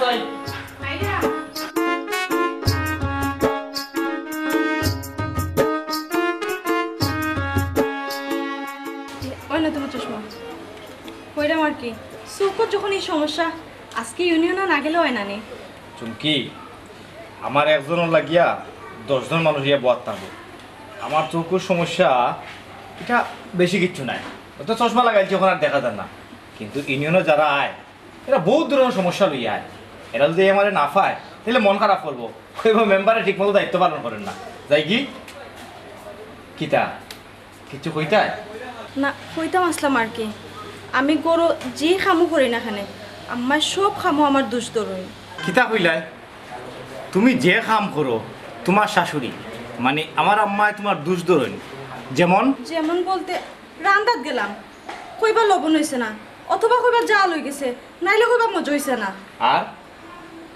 যাই ওই না তোমার চশমা কইরাম আর কি সুকর যখন এই সমস্যা আজকে ইউনিয়নে না গেলে হয় না নি চুমকি আমার একজনের লাগিয়া 10 জন মানুষ ইয়া বয়াত থাকবো আমার চোখের সমস্যা এটা বেশি কিচ্ছু নাই তো চশমা লাগাইছি ওখানে আর দেখা যায় না কিন্তু ইউনিয়নে যারা আয় এরা বহুত ধরনের সমস্যা লইয়া আয় এরা যদি আমার না পায় তাহলে মন খারাপ করবো মেম্বারে ঠিক মতো দায়িত্ব পালন করেন না যাই কি কিতা কিছু কইতায় না কইতাম আসলাম আর কি আমি গরু যে খামু করি না খানে আমার সব খামু আমার দুষ ধরুন কিতা কইলাই তুমি যে কাম করো তোমার শাশুড়ি মানে আমার আম্মায় তোমার দুষ ধরেন যেমন যেমন বলতে রান্দাত গেলাম কইবা লবণ হইছে না অথবা কইবা জাল হয়ে গেছে নাইলে কইবা মজা হইছে না আর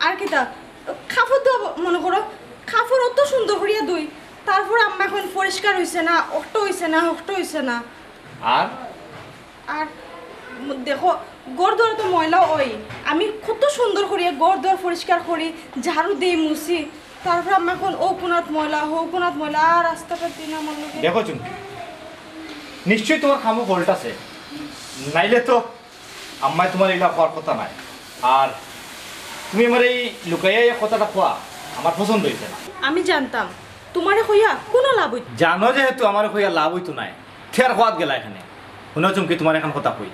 আর কিতা খাফর তো মনে করো খাফর অত সুন্দর করিয়া দুই তারপর আম্মা এখন পরিষ্কার হইছে না অষ্ট হইছে না হষ্ট হইছে না আর আর দেখো গড় দর তো ময়লা ওই আমি কত সুন্দর করিয়া গড় দর পরিষ্কার করি ঝাড়ু দিই মুছি তারপর আমি এখন ও কোনাত ময়লা হো কোনাত ময়লা আর রাস্তাটা দিন আমার লোকে দেখো চুমকি নিশ্চয়ই তোমার খামো ফল্ট আছে নাইলে তো আম্মায় তোমার এগুলা হওয়ার কথা নাই আর তুমি আমার এই লুকাইয়া এই কথাটা খোয়া আমার পছন্দ হয়েছে না আমি জানতাম তোমারে কইয়া কোনো লাভ হইত জানো যেহেতু আমার হইয়া লাভ হইতো নাই ফের হওয়াত গেলা এখানে শুনো চুমকি তোমার এখন কথা কই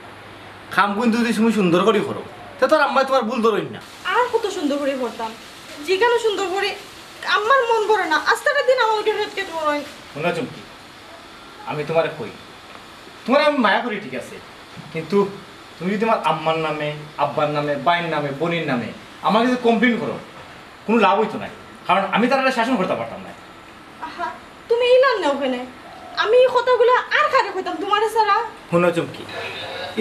খাম কিন্তু যদি তুমি সুন্দর করে করো তা তোর আম্মায় তোমার ভুল ধরইন না আর কত সুন্দর করে করতাম যেখানে সুন্দর করে আমার মন ভরে না আস্তাটা দিন আমাকে হেঁটকে তোমার শুনো চুমকি আমি তোমারে কই তোমার আমি মায়া করি ঠিক আছে কিন্তু তুমি যদি আমার আম্মার নামে আব্বার নামে বাইর নামে বোনের নামে আমাকে যদি কমপ্লেন করো কোনো লাভ হইতো না কারণ আমি তারা শাসন করতে পারতাম না আহা তুমি ইলান না ওখানে আমি এই কথাগুলো আর কারে কইতাম তোমারে ছাড়া শুনো চুমকি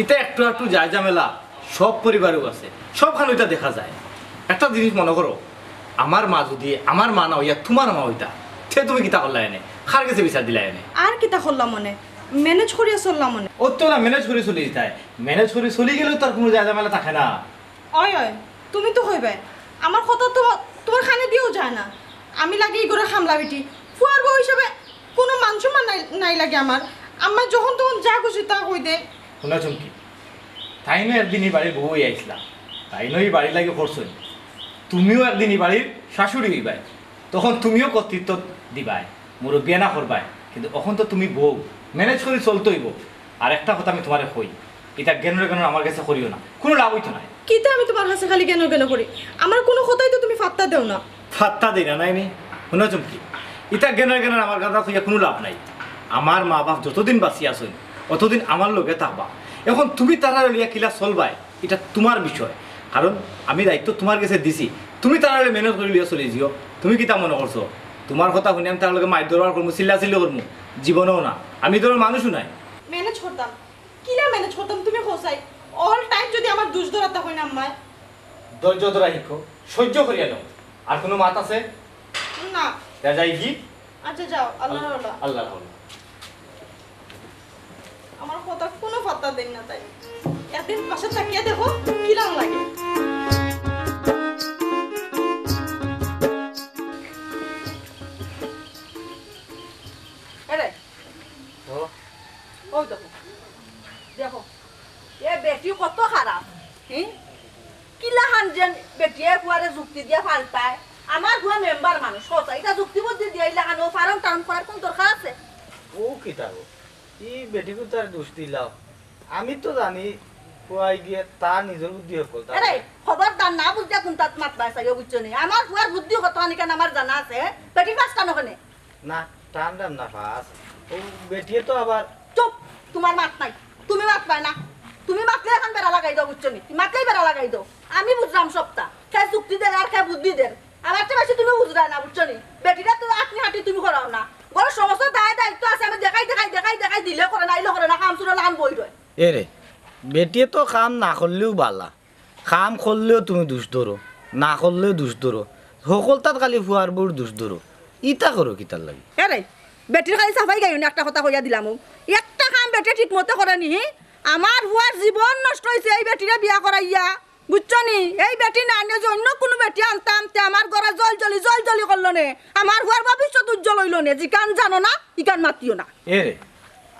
এটা একটু একটু যায় ঝামেলা সব পরিবারেও আছে সবখানে ওইটা দেখা যায় একটা জিনিস মনে করো আমার মা যদি আমার মা না হইয়া তোমার মা হইতা সে তুমি কিতা করলা এনে খার গেছে বিচার দিলা এনে আর কিতা করলাম মনে ম্যানেজ করিয়া চললাম মনে ও তো না ম্যানেজ করে চলে যায় ম্যানেজ করে চলে গেলেও তার কোনো যায় ঝামেলা থাকে না অয় অয় তুমি তো হইবে আমার কথা তো তোমার খানে দিয়েও যায় না আমি লাগে এই করে খামলা বেটি ফুয়ার বউ হিসাবে কোনো মান সম্মান নাই লাগে আমার যখন তখন যা খুশি তা কই দে শোনা চুমকি তাই নয় একদিন এই বাড়ির বউ আইসলাম তাই নয় এই বাড়ির লাগে করছই তুমিও একদিন এই বাড়ির শাশুড়ি হইবাই তখন তুমিও কর্তৃত্ব দিবাই মুরব্বিয়া না করবাই কিন্তু এখন তো তুমি বউ ম্যানেজ করে চলতে হইব আর একটা কথা আমি তোমারে কই এটা জ্ঞানের জ্ঞান আমার কাছে করিও না কোনো লাভ হইতো না কিতা আমি তোমার কাছে খালি জ্ঞান করি আমার কোনো কথাই তো তুমি ফাত্তা দেও না ফাত্তা দেই না নাইনি শোনা চুমকি এটা জ্ঞানের আমার কথা কইয়া কোনো লাভ নাই আমার মা বাপ যতদিন বাঁচি আসুন অতদিন আমার লোকে থাকবা এখন তুমি তারা লিয়া কিলা চলবাই এটা তোমার বিষয় কারণ আমি দায়িত্ব তোমার কাছে দিছি তুমি তারা মেহনত করে লিয়া চলে যাও তুমি কিতা মনে করছো তোমার কথা শুনি আমি তার লগে মাইর দরবার করবো চিল্লা চিল্লি করবো জীবনেও না আমি ধরো মানুষও নাই ম্যানেজ করতাম কিলা ম্যানেজ করতাম তুমি খোসাই অল টাইম যদি আমার দুষ ধরাতে হয় না আম্মায় ধৈর্য ধরা শিখো সহ্য করিয়া নাও আর কোনো মাত আছে না যাই কি আচ্ছা যাও আল্লাহ আল্লাহ আমার কথা কোনো ফাত্তা দেন না তাই একদিন পাশে তাকিয়ে দেখো কিলাম লাগে আরে ও দেখো দেখো এ বেটি কত খারাপ কিলা খান যেন বেটিয়ে ফুয়ারে যুক্তি দিয়া ভাল পায় আমার ভুয়া মেম্বার মানুষ সচা এটা যুক্তি বুদ্ধি দিয়া ইলা কানো ফার্ম টার্ম করার কোন দরকার আছে ও কি তাগো এই বেটিকে তার দোষ দিলাও আমি তো জানি কোয়াই গিয়ে তার নিজের বুদ্ধি হকল আরে খবরদার না বুঝিয়া কোন তাত মাত পাইছা ইও বুঝছো নি আমার ফুয়ার বুদ্ধি কত আনিকান আমার জানা আছে বেটি ফাস কানো কেনে না টান টান না ফাস ও বেটিয়ে তো আবার চুপ তোমার মাত নাই তুমি মাত পাই না তুমি মাতলে এখন বেড়া লাগাই দাও বুঝছো নি তুমি মাতলেই বেড়া লাগাই দাও আমি বুঝলাম সবটা কে যুক্তি দেন আর কে বুদ্ধি দেন আমার তো বেশি তুমি বুঝরাই না বুঝছো নি বেটিটা তো আপনি হাঁটি তুমি করাও না বড় সমস্ত দায়িত্ব আছে আমি দেখাই দিলে করে না ইলে করে না কাম শুনে লাগান বই রয় এ রে বেটিয়ে তো কাম না করলেও বালা কাম করলেও তুমি দোষ ধরো না করলেও দোষ ধরো সকল তাত খালি ফুয়ার বউর দোষ ধরো ইটা করো কিতার লাগে এরে বেটির খালি সাফাই গাই একটা কথা কইয়া দিলাম একটা কাম বেটি ঠিক মতো করে নি আমার হুয়ার জীবন নষ্ট হয়েছে এই বেটিরে বিয়া করাইয়া বুঝছো নি এই বেটি না আনে যে অন্য কোনো বেটি আনতাম তে আমার ঘরে জল জলি করলো নে আমার হুয়ার ভবিষ্যৎ উজ্জ্বল হইল নে জিকান জানো না ইকান মাতিও না এ রে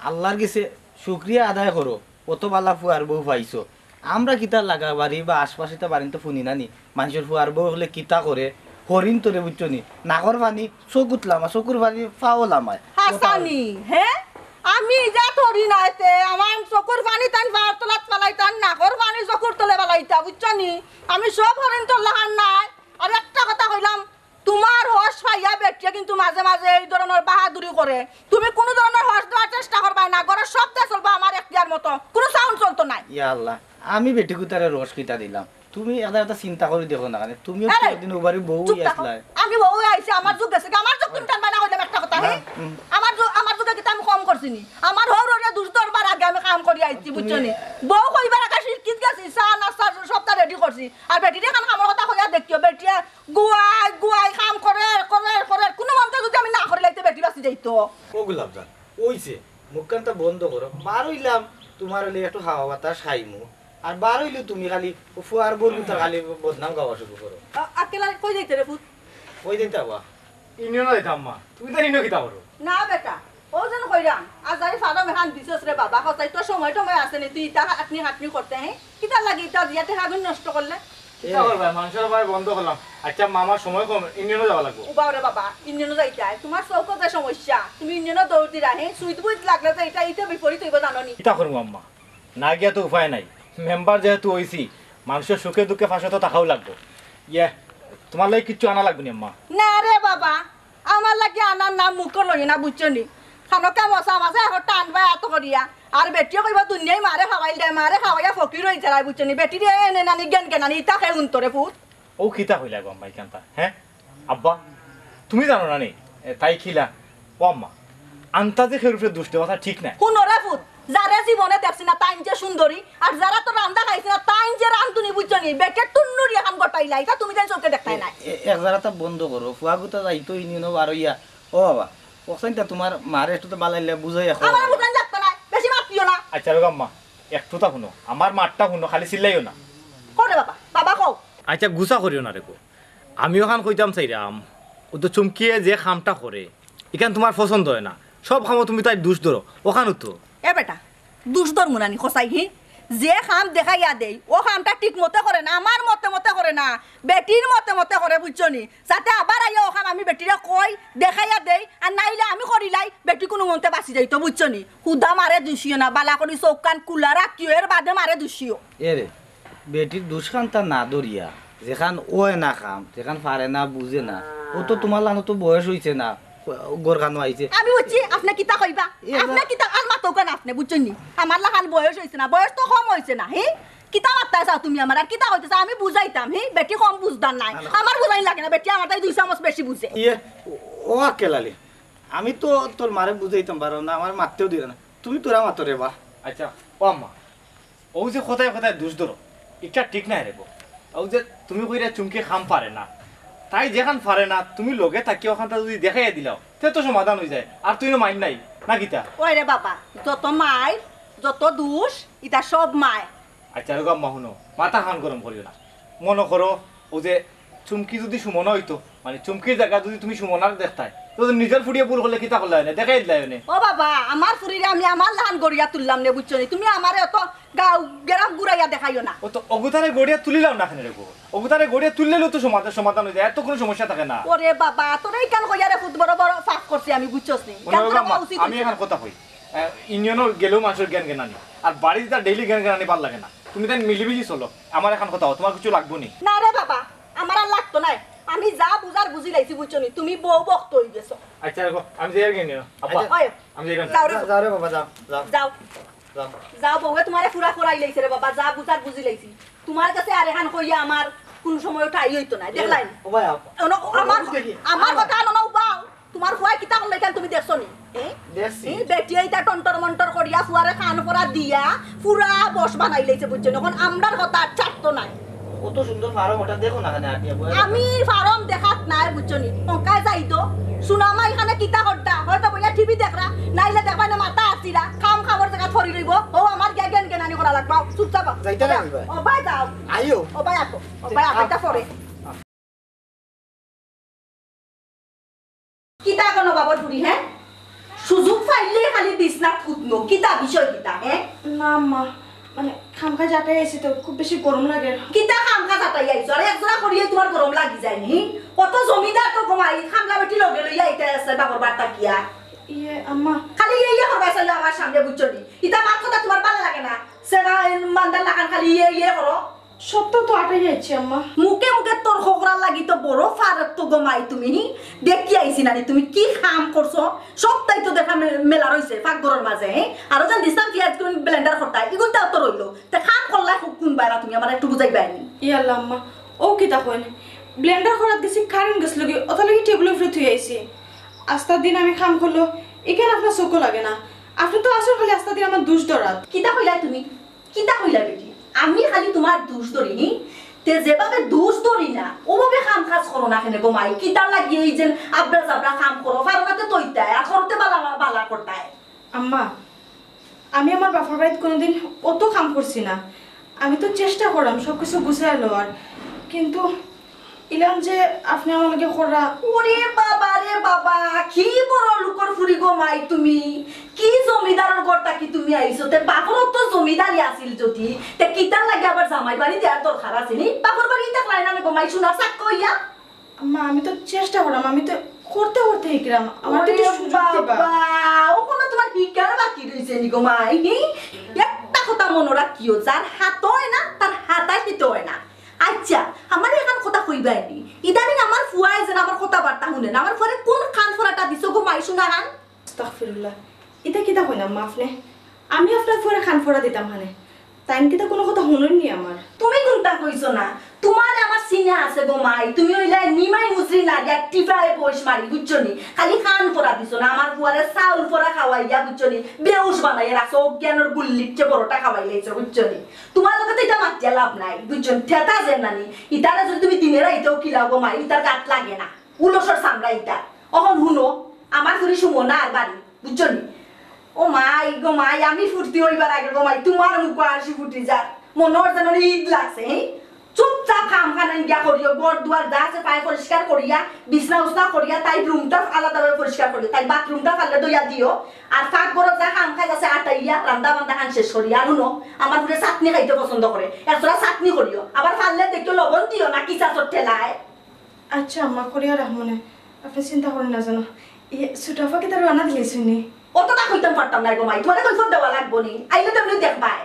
আল্লাহর কাছে শুক্রিয়া আদায় করো কত বালা ফুয়ার বউ পাইছো আমরা কিতা লাগা বাড়ি বা আশপাশে তো বাড়ি তো শুনি নানি মানুষের ফুয়ার বউ হলে কিতা করে হরিণ তোরে বুঝছো নি নাকর পানি চকুত লামা চকুর পানি ফাও লামায় হাসানি হ্যাঁ আমি যা ধরি নাইতে আমার চকুর পানি তান পাওয়ার তলাত পালাইতাম নাকর পানি চকুর তলে পালাইতা বুঝছো নি আমি সব হরিণ তোর লাহান নাই আর একটা কথা কইলাম তোমার হস পাইয়া বেটিয়া কিন্তু মাঝে মাঝে এই ধরনের বাহাদুরি করে তুমি কোনো ধরনের হস দেওয়ার চেষ্টা করবা না ঘরের সব দিয়ে চলবা আমার এখতিয়ার মতো কোনো সাউন্ড চলতো নাই ইয়া আল্লাহ আমি বেটি কুতারে রস কিতা দিলাম তুমি এটা চিন্তা করে দেখো না তুমিও আরে, দিন ওবারে বউ চুপ থাকো। আসলা আমি বউ আইছি আমার যুগ গেছে আমার যুগ তুমি টানবা না কইলাম একটা কথা হ্যাঁ আমার যুগে কি আমি কম করছি নি আমার হর হরে দুষ্টরবার আগে আমি কাম করি আইছি বুঝছো নি বউ কইবার আগে শিক্ষিত গেছি চা নাস্তা সবটা রেডি করছি আর বেটিরে খান কামের কথা কইয়া দেখিও বেটিয়া গুয়াই কাম করে কোনো মন্ত্র যদি আমি না করে লাইতে বেটি বাসি যাইতো ও গুলাবজান ওইছে মুখখানটা বন্ধ করো বার হইলাম তোমার হইলে একটু হাওয়া বাতাস খাইমু আর বার হইলে তুমি খালি ফুয়ার বউ কুতা খালি বদনাম গাওয়া শুরু করো আকেলা কই যাইতে রে ফুট ওই দিন তাওয়া ইউনিয়ন দিতাম আম্মা তুমি তো ইউনিয়ন কিতা করো না বেটা ও যেন কইরাম আজ আমি ফাড়া মেহান দিছস রে বাবা কথাই তো সময় আছে নি তুই ইটা হাতনি করতে হ্যাঁ কিটা লাগি ইটা দিয়াতে হাগুন নষ্ট করলে কিতা করবা মানুষের ভাই বন্ধ করলাম আচ্ছা মামার সময় কম ইউনিয়নও যাওয়া লাগবে উবারে বাবা ইঞ্জিনও যাইতে তোমার চৌকতে সমস্যা তুমি ইঞ্জিনও দৌড় দিরা হ্যাঁ সুইট বুইট লাগলে তো এটা ইটা বিপরীত হইব জানো নি কিতা করবো আম্মা না গিয়া তো উপায় নাই মেম্বার যেহেতু হইছি মানুষের সুখে দুঃখে ফাঁসে তো টাকাও লাগবো ইয়ে তোমার লাগে কিচ্ছু আনা লাগবে না আম্মা না রে বাবা আমার লাগে আনার নাম মুখ লই না বুঝছো নি খানকা মশা মাছে এখন টানবা এত করিয়া আর বেটিও কইবা দুনিয়ায় মারে খাওয়াইল দেয় মারে খাওয়াইয়া ফকির হয়ে যায় বুঝছো নি বেটি রে এনে নানি জ্ঞান কেনানি ইটা খাই উন্তরে ফুট ও কিতা হইলা গো আম্মা এখানটা হ্যাঁ আব্বা তুমি জানো না নি তাই খিলা ও আম্মা আন্তাজে খেরুফে দুষ্ট কথা ঠিক নাই শুনরে ফুট যারা জীবনে দেখছি না তাইন যে সুন্দরী আর যারা তো রান্দা খাইছি না তাইন যে রান্ধুনি বুঝছো নি বেটে টুন্নুরি এখন গটাইলা এটা তুমি যাই চোখে দেখাই নাই এক জায়গাটা বন্ধ করো ফুয়া কুতা যাইতো ইউনিয়নও বার হইয়া ও বাবা ওখানটা তোমার মারে একটু তো বালাইলে বুঝাই এখন আমার বুঝান লাগতো না বেশি মাতিও না আচ্ছা রোগ আম্মা একটু তা শুনো আমার মাঠটা শুনো খালি চিল্লাইও না করে বাবা বাবা কও আচ্ছা গুছা করিও না রেখো আমিও খান কইতাম চাইরাম ও তো চুমকিয়ে যে খামটা করে এখান তোমার পছন্দ হয় না সব খামো তুমি তাই দুষ ধরো ওখানে তো এ বেটা দুষ ধর মুনানি খসাই হি যে খাম দেখাইয়া দেই ও খামটা ঠিক মতে করে না আমার মতে করে না বেটির মতে করে বুঝছো নি যাতে আবার আইয়া ও খাম আমি বেটিরে কই দেখাইয়া দেই আর নাইলে আমি করিলাই বেটি কোনো মতে বাঁচি যাইতো বুঝছো নি হুদা মারে দুষিও না বালা করি চৌক কান কুলা রাখিও এর বাদে মারে দুষিও এরে বেটির দুষ্কান্তা না দরিয়া যেখান ওয় না খাম যেখান পারে না বুঝে না ও তো তোমার লানো তো বয়স হইছে না গোরখানো আইছে আমি বুঝছি আপনি কিতা কইবা আপনি কিতা আর মাতো কেন আপনি বুঝছেন নি আমার লাখান বয়স হইছে না বয়স তো কম হইছে না হে কিতা মাত্তা চাও তুমি আমার আর কিতা হইতেছে আমি বুঝাইতাম হে বেটি কম বুঝদার নাই আমার বুঝাই লাগে না বেটি আমার তাই 2 চামচ বেশি বুঝে ইয়ে ও কেলালি আমি তো তোর মারে বুঝাইতাম পারো না আমার মারতেও দিলে না তুমি তোরা মাতো রে বা আচ্ছা ও আম্মা ও যে কথায় কথায় দুষ ধরো এটা ঠিক নাই রেগো ও যে তুমি কইরা চুমকি খাম পারে না তাই যেখান পারে না তুমি লগে থাকি ওখানটা যদি দেখাইয়া দিলাও তে তো সমাধান হয়ে যায় আর তুই মাইন নাই না কিতা ওই রে বাবা যত মাই যত দোষ এটা সব মায় আচ্ছা রোগ আম্মা শুনো মাথা খান গরম করিও না মনে করো ও যে চুমকি যদি সুমনা হইতো মানে চুমকির জায়গা যদি তুমি সুমনার দেখতাই তো নিজের ফুটিয়ে পুর করলে কিতা করলে না দেখাই দিলাই না ও বাবা আমার ফুরিরে আমি আমার লাহান গড়িয়া তুললাম নে বুঝছো নি তুমি আমারে অত গাও গেরাম গুড়াইয়া দেখাইও না ও তো অগুতারে গড়িয়া তুলিলাম না খানে রেখো অগুতারে গড়িয়া তুললেও তো সমাধান হয়ে যায় এত কোনো সমস্যা থাকে না ওরে বাবা তোরে কেন কইয়া রে ফুট বড় বড় ফাঁক করছি আমি বুঝছস নি কেন মনে করে করো উচিত আমি এখন কথা কই ইউনিয়নও গেলেও মানুষের জ্ঞান জ্ঞানানি আর বাড়িতে তার ডেইলি জ্ঞান জ্ঞানানি ভাল লাগে না তুমি তাই মিলিমিশি চলো আমার এখন কথা তোমার কিছু লাগবো নি না রে বাবা আমার আর লাগতো নাই আমি যা বুঝার বুঝি লাইছি বুঝছো নি তুমি বউ বক্ত হই গেছো আচ্ছা রেখো আমি যাই গেনি আব্বা ওই আমি যাই গেনি যাও রে যাও রে বাবা যাও যাও যাও যাও যাও বউয়ে তোমারে পুরা করাই লাইছে রে বাবা যা বুঝার বুঝি লাইছি তোমার কাছে আর এখান কইয়া আমার কোন সময় ঠাই হইতো না দেখলাই ও ভাই আমার আমার কথা আনো বাও তোমার ফুয়া কিতা করলে কেন তুমি দেখছো নি দেখছি বেটি এইটা টন্টর মন্টর করিয়া ফুয়ারে খান পরা দিয়া পুরা বস বানাই লাইছে বুঝছো এখন আমরার কথা ছাড়তো নাই কত সুন্দর ফার্ম ওটা দেখো না খানে আটিয়া বয় আমি ফার্ম দেখাত নাই বুঝছো নি অঙ্কায় যাইতো সুনামা এখানে কিতা করতা হয়তো বইয়া টিভি দেখরা নাইলে দেখবা না মাথা আসিরা খাম খাবার জায়গা ফরি রইব ও আমার জ্ঞান জ্ঞানানি করা লাগবা চুপচাপ যাইতা না কইবা? ও বাই যাও আইও ও ভাই আটো ও ভাই আটা পরে কিতা কোনো বাবদ বুড়ি হ্যাঁ সুযোগ পাইলে খালি বিছনা ফুটনো কিতা বিষয় কিতা হ্যাঁ না আম্মা মানে খামখা যাটাই আইছি তো খুব বেশি গরম লাগে কিতা খামকা যাতাই আইছো আরে একজোড়া করিয়ে তোমার গরম লাগি যায় নি কত জমিদার তো কমাই খামলা বেটি লগে লইয়া আইতে আছে বাবর বার্তা কিয়া ইয়ে আম্মা খালি ইয়ে করবা চাইলে আমার সামনে বুঝছো নি ইতা মাত কথা তোমার ভালো লাগে না সেনা মান্দার লাগান খালি ইয়ে করো সত্য তো আটাই যাচ্ছে আম্মা মুখে মুখে তোর খোকরার লাগি তো বড় ফারাক তো গমাই তুমি দেখি আইছি নানি তুমি কি কাম করছো সবটাই তো দেখা মেলা রইছে পাকঘরের মাঝে আরো জান দিছাম কি আজকে ব্লেন্ডার করতা ইগুনটা তো রইলো তে কাম করলা কোন বাইরা তুমি আমার একটু বুঝাই বাইনি ইয়াল্লা আম্মা ও কিতা কইন ব্লেন্ডার করার দিছি কারেন্ট গেছ লগে ওটা লাগি টেবিলের উপরে থুই আইছি আস্তা দিন আমি কাম করলো এখানে আপনার চোখ লাগে না আপনি তো আসল খালি আস্তা দিন আমার দুষ ধরাত কিতা কইলা তুমি কিতা কইলা বেটি আমি খালি তোমার দোষ ধরি তে যেভাবে দোষ ধরি না ওভাবে কাম কাজ করো না কেনে গমাই কিতার লাগি এই যে আবরা জাবরা কাম করো ফারনাতে তৈতায় আর করতে বালা বালা করতায় আম্মা আমি আমার বাবার বাড়িতে কোনোদিন অত কাম করছি না আমি তো চেষ্টা করলাম সব কিছু গুছাই লওয়ার কিন্তু ইলাম যে আপনি আমার লগে করা ওরে বাবা রে বাবা কি বড় লোকর ফুরি গমাই তুমি কি জমিদারের ঘরটা কি তুমি আইছো তে বাপর তো জমিদারি আছিল যদি তে কিতার লাগে আবার জামাই বাড়ি দেওয়ার দরকার আছে নি বাপর বাড়ি দেখলাই না গমাই শোনা সাক কইয়া আম্মা আমি তো চেষ্টা করলাম আমি তো করতে করতে শিখলাম আমার তো একটু সুযোগ দিবা ওখানে তোমার হিকার বাকি রয়েছে নি গমাই একটা কথা মনে রাখিও যার হাত হয় না তার হাতায় দিতে হয় না আচ্ছা আমার এখন কথা কইবাই নি ইদানিং আমার ফুয়ায় যেন আমার কথা বার্তা শুনে না আমার পরে কোন কান ফোরাটা দিছো গমাই শোনা হান আস্তাগফিরুল্লাহ এটা কিতা কইলাম মা আপনি আমি আপনার পরে খান ফোড়া দিতাম মানে তাই কিতা কোনো কথা শুনেননি আমার তুমি কোনটা কইছো না তোমার আমার সিনে আছে গমাই তুমি ওইলা নিমাই মুসরি না দিয়া টিপায় বইস মারি বুঝছো নি খালি কান ফোরা দিছো না আমার ফুয়ারে চাউল ফোরা খাওয়াইয়া বুঝছো নি বেউস বানাইয়া রাখছো অজ্ঞানের গুল্লিচ্ছে বড়টা খাওয়াই লাইছো বুঝছো নি তোমার লগে তো এটা মাতিয়া লাভ নাই বুঝছো ঠেতা যে নানি ইতারে যদি তুমি দিনের আইতেও খিলাও গমাই ইতার গাত লাগে না উলসর সামরা ইতা অহন শুনো আমার ফুরি শুমো না আর বাড়ি বুঝছো নি ও মাই গো মাই আমি ফুর্তি হইবার আগে গো মাই তোমার মুখ আসি ফুটি যা মনোর যেন ঈদ লাগছে চুপচাপ খাম খানা গিয়া করিও ঘর দুয়ার যা আছে পায়ে পরিষ্কার করিয়া বিছনা উছনা করিয়া তাই রুমটা আলাদাভাবে পরিষ্কার করিও তাই বাথরুমটা ফালে দইয়া দিও আর পাক ঘর যা খাম খাই আছে আটাইয়া রান্দা বান্দা খান শেষ করিয়া শুনো আমার পুরে চাটনি খাইতে পছন্দ করে একজোড়া চাটনি করিও আবার ফাললে দেখো লবণ দিও না কিচা চট ঠেলায় আচ্ছা আম্মা করিয়া রাখমনে আপনি চিন্তা করেন না জানো ছোটাফা কি তার রান্না দিয়েছেনি অতটা কইতাম পারতাম না গো মাই তোমার কৈফত দেওয়া লাগবো নি আইলে তুমি দেখবাই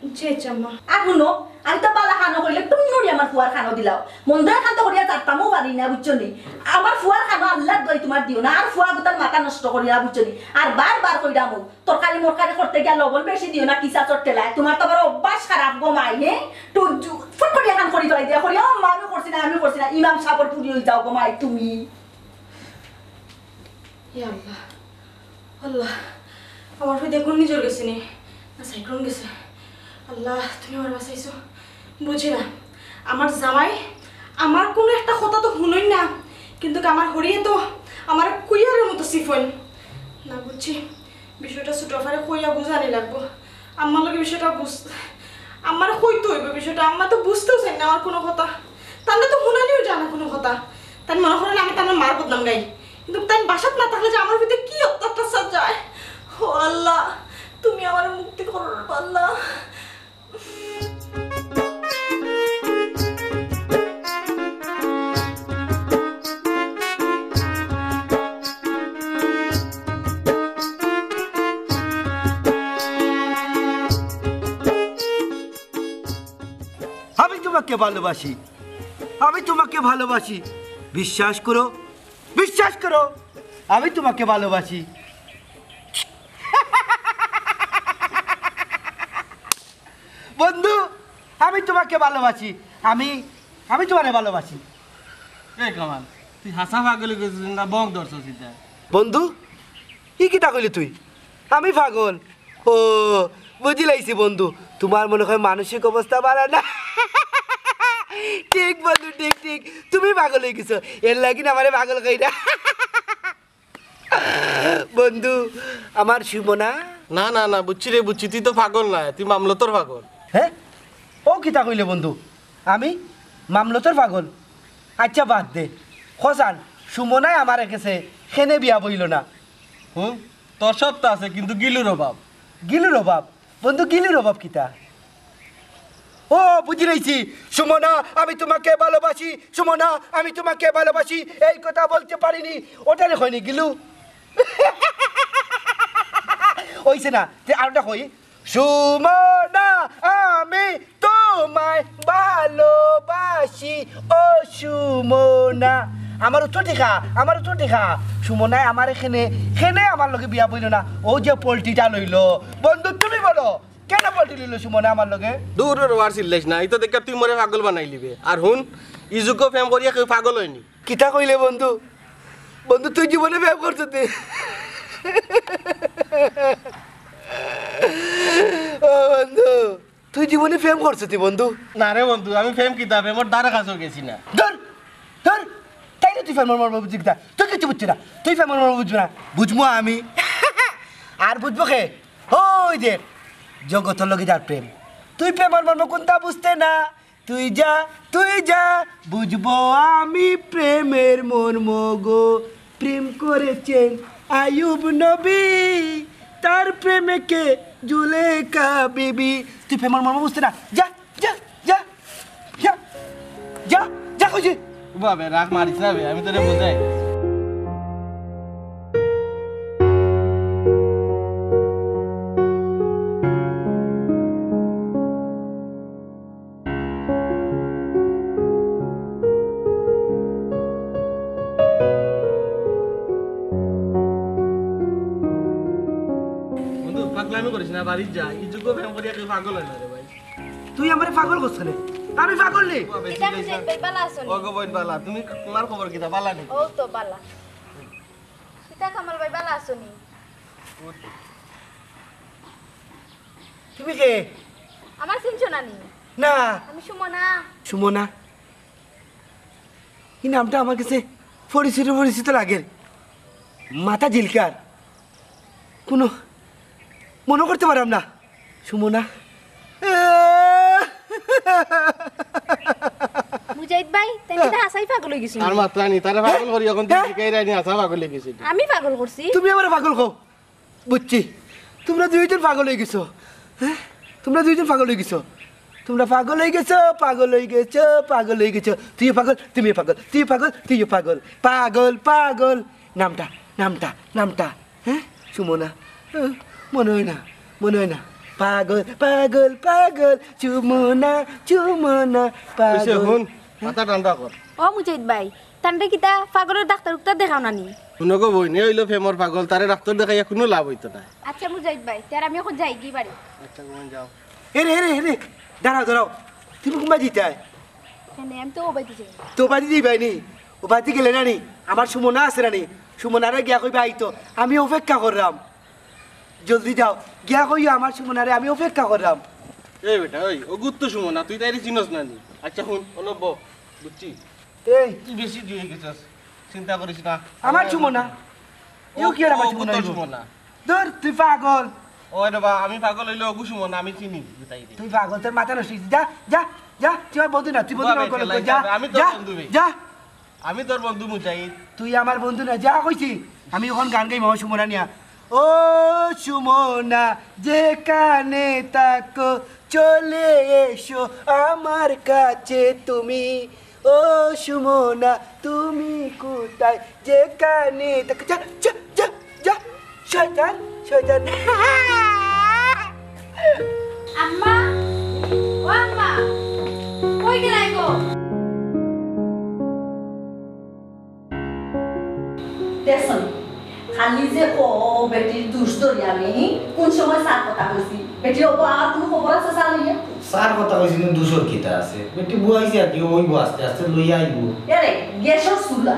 জি আচ্ছা আম্মা আর শুনো আমি তো বালা খানো কইলে তুমি নড়ি আমার ফুয়ার খানো দিলাও মন্দির খান তো করিয়া চারটামও পারি না বুঝছো নি আমার ফুয়ার খানো আল্লাহ দই তোমার দিও না আর ফুয়া গোটার মাথা নষ্ট করিয়া বুঝছো নি আর বারবার কইরা মো তরকারি মরকারি করতে গিয়া লবণ বেশি দিও না কিসা চটতে লাই তোমার তো আবার অভ্যাস খারাপ গো মাই হে তো ফুট করিয়া খান করি ফেলাই দিয়া করিয়া মা আমি করছি না ইমাম সাবর পুরি হই যাও গো মাই তুমি ইয়া আল্লাহ আল্লাহ আমার ফে দেখুন নিজের গেছে নি না সাইক্লোন গেছে আল্লাহ তুমি আমার বাঁচাইছো বুঝি না আমার জামাই আমার কোনো একটা কথা তো শুনই না কিন্তু আমার হরিয়ে তো আমার কুইয়ারের মতো সিফন না বুঝছি বিষয়টা ছোটফারে কইয়া বুঝানি লাগবো আমার লগে বিষয়টা আমার কইতে হইবে বিষয়টা আমার তো বুঝতেও চাই না আমার কোনো কথা তাহলে তো শুনানিও জানা কোনো কথা তাই মনে করেন আমি তার মার বদনাম গাই কিন্তু তাই বাসাত না থাকলে যে আমার ভিতরে কি অত্যাচার যায় ও আল্লাহ তুমি আমার মুক্তি করো আল্লাহ আমি তোমাকে ভালোবাসি বিশ্বাস করো আমি তোমাকে ভালোবাসি বন্ধু আমি তোমাকে ভালোবাসি আমি তোমারে ভালোবাসি এই কামাল তুই হাসা পাগলি গেছিস না বং ধরছিস এটা বন্ধু কি কিতা কইলি তুই আমি পাগল ও বুঝি লাইছি বন্ধু তোমার মনে হয় মানসিক অবস্থা ভালো না ঠিক বন্ধু ঠিক তুমি পাগল হয়ে গেছো এর লাগিন আমারে পাগল কইরা বন্ধু আমার সুমনা না বুঝছি রে বুঝছি তুই তো পাগল না তুই মামলতর পাগল হ্যাঁ ও কিতা কইলে বন্ধু আমি মামলতর পাগল আচ্ছা বাদ দে খসান সুমনাই আমার এসেছে খেনে বিয়া বইল না হুম তোর সব তো আছে কিন্তু গিলুর অভাব। গিলুর অভাব বন্ধু গিলুর অভাব কিতা ও বুঝি রয়েছি সুমনা আমি তোমাকে ভালোবাসি সুমনা আমি তোমাকে ভালোবাসি এই কথা বলতে পারিনি ওটারে হয়নি গিলু ওইছে না যে আরটা হই সুমনা আমি তোমায় ভালোবাসি ও সুমনা আমার উত্তর দেখা সুমনায় আমার এখানে আমার লগে বিয়া বইল না ও যে পোল্ট্রিটা লইল বন্ধু তুমি বলো কেন পোল্ট্রি লইল সুমনা আমার লগে দূর ওয়ার চিল্লাইস না এটা দেখে তুই মরে পাগল বানাই লিবে আর হুন ইজুকো ফেম করিয়া কেউ পাগল হয়নি। কিতা কইলে বন্ধু বন্ধু তুই জীবনে ব্যায়াম করছো তুই ও বন্ধু তুই জীবনে ফেম করছো তুই বন্ধু না রে বন্ধু আমি ফেম কিতা ফেমর দ্বারা কাছেও গেছি না। ধর ধর তাই না তুই ফেমার মর্ম বুঝবি না তুই কিছু বুঝছি না তুই ফেমার মর্ম বুঝবি না বুঝবো আমি আর বুঝবো কে ওই দেখ জগতর লগে যার প্রেম তুই প্রেমার মর্ম কোনটা বুঝতে না তুই যা বুঝবো আমি প্রেমের মর্ম গো প্রেম করেছেন আয়ুব নবী তার প্রেমেকে জুলেখা বিবি তুই প্রেমার মর্ম বুঝতে না যা যা যা যা যা যা কইছি বাবে রাগ মারিস না বে আমি তোরে বোঝাই। বন্ধু পাগলামি করিস না বাড়ি যা ইজুকো ফেম করিয়া কেউ পাগল হয় না রে ভাই। তুই আমারে পাগল করছ রে আমি পাগল নেই এটা মুজাহিদ ভাই বালা আছেন ওগো বইন বালা তুমি তোমার খবর কিতা বালা নেই ও তো বালা কিতা কামাল ভাই বালা আছেন তুমি কে আমার চিনছো না নি না আমি সুমনা সুমনা এই নামটা আমার কাছে পরিচিত লাগে মাথা ঝিলকার কোনো মনে করতে পারলাম না সুমনা মুজাহিদ ভাই তাই কিতা হাসাই পাগল হই গেছিস আর মাত্রা নি তারে পাগল করি এখন তুই শিখাই রানি আসা পাগল হয়ে গেছিস। আমি পাগল করছি তুমি আমার পাগল কও বুঝছি তোমরা দুইজন পাগল হয়ে গেছো হ্যাঁ তোমরা দুইজন পাগল হয়ে গেছো তোমরা পাগল হয়ে গেছো তুই পাগল তুমি পাগল তুই পাগল তুইও পাগল পাগল নামটা হ্যাঁ সুমনা মনে হয় না পাগল চুমনা কইছে হুন পাগল মাথা ঠান্ডা কর। ও মুজাহিদ ভাই তান্ডে কিতা পাগলের ডাক্তার উক্তার দেখাও না নি শুনগো বইনে হইলো ফেমর পাগল তারে ডাক্তার দেখাইয়া কোনো লাভ হইতো না। আচ্ছা মুজাহিদ ভাই তার আমি এখন যাই কি বাড়ি আচ্ছা কোন যাও হে দাঁড়াও তুমি কোন বাজি চাই এখানে আমি তো ও বাইতে যাই তো বাজি দিই ভাইনি ও বাজি গেলে নানি আমার সুমনা আছে নানি সুমনারে গিয়া কইবা আইতো আমি অপেক্ষা করলাম জলদি যাও গিয়া কইও আমার সুমনারে আমি অপেক্ষা করলাম এই বেটা ওই ও গুত্ত শুমো না তুই তাইরে চিনস না নি। আচ্ছা হুন অনব বুঝছি এই তুই বেশি দিয়ে গেছস চিন্তা করিস না আমার সুমনা ও কি আর আমার সুমনা গুত্ত হইবো? শুমো না ধর তুই পাগল ওই রে বা আমি পাগল হইলো ওগু শুমো না আমি চিনি বুঝাই দে। তুই পাগল তোর মাথা নষ্ট হয়েছে। যা তুই আমার বন্ধু না তুই বন্ধু না বাবা, করে খেলাই যা যাবে, আমি তোর যা বন্ধু বে। যা আমি তোর বন্ধু মুজাহিদ। তুই আমার বন্ধু না যা কইছি আমি ওখান গান গাই মামা সুমনা নিয়া ও সুমনা যেখানে তাকো চলে এসো আমার কাছে তুমি ও সুমনা তুমি কোথায় যেখানে তাকো যা যা যা যা শয়তান আম্মা ও আম্মা কই গেলাই গো দেখুন খালি যে ও বেটির দুষ ধরি আমি কোন সময় সার কথা কইছি বেটির ওপর আর তুমি খবর আছে সার নিয়ে সার কথা কইছি কিন্তু দুশোর কিতা আছে বেটি বুয়াইছে আর কি ওই আস্তে আস্তে লইয়া আইব এরে গ্যাসের চুলা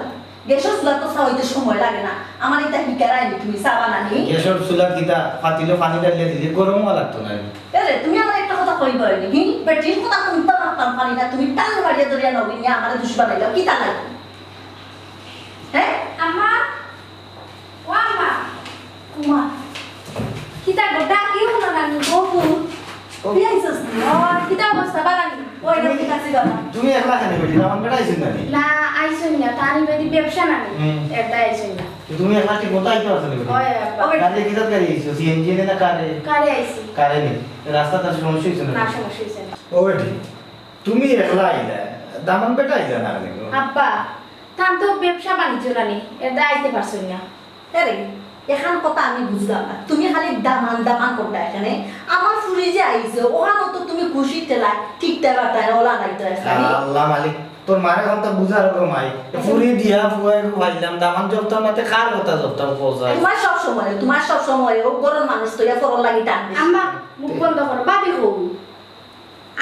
তো সাইতে সময় লাগে না আমার এটা হিকারাই তুমি সাবা নানি গ্যাসের চুলা কিতা পাতিলে পানি ডালিয়ে দিলে গরমও লাগতো না এরে তুমি আমার একটা কথা কই পারনি হি বেটির কথা শুনতে পারি না তুমি টান মারিয়া ধরিয়া নবী নিয়ে আমার দুষ বানাইলা কি তা লাগে হ্যাঁ আম্মা ও আম্মা কুমার কিতা গোটা কি হলো না নি বহু তুই আইছস কিতা অবস্থা বাগানি ওই না ঠিক আছে কথা তুমি একলা খানে বেটি আমার বেটা আইছেন না না আইসুন না তারি বেদি ব্যবসা না হুম। এটা আইসুন না তুমি একলা ঠিক মতো আইতে পারছো না ওই আব্বা গাড়ি কিতাব গাড়ি আইছো সিএনজি না কারে কারে আইছি কারে নি রাস্তাটা সমস্যা হইছে না না সমস্যা হইছে না ও বেটি তুমি একলা আইলা দামান বেটা আইলা না কেন আব্বা তাম তো ব্যবসা বাণিজ্য রানি এটা আইতে পারছুন না আরে এখান কথা আমি বুঝলাম না তুমি খালি দামান দামান করতে এখানে আমার ফুরি যে আইছে ওখানে তো তুমি খুশি তেলা ঠিক টাকা ওলা নাই তো আল্লাহ মালিক তোর মারে কথা বুঝার কমাই পুরি দিয়া ফুয়াই ভাইলাম দামান জবতাম নাতে কার কথা জবতাম পৌঁছায় তোমার সব সময় ও গরম মানুষ তো ইয়া ফরল লাগি টান আম্মা মুখ বন্ধ করো বাবি হবু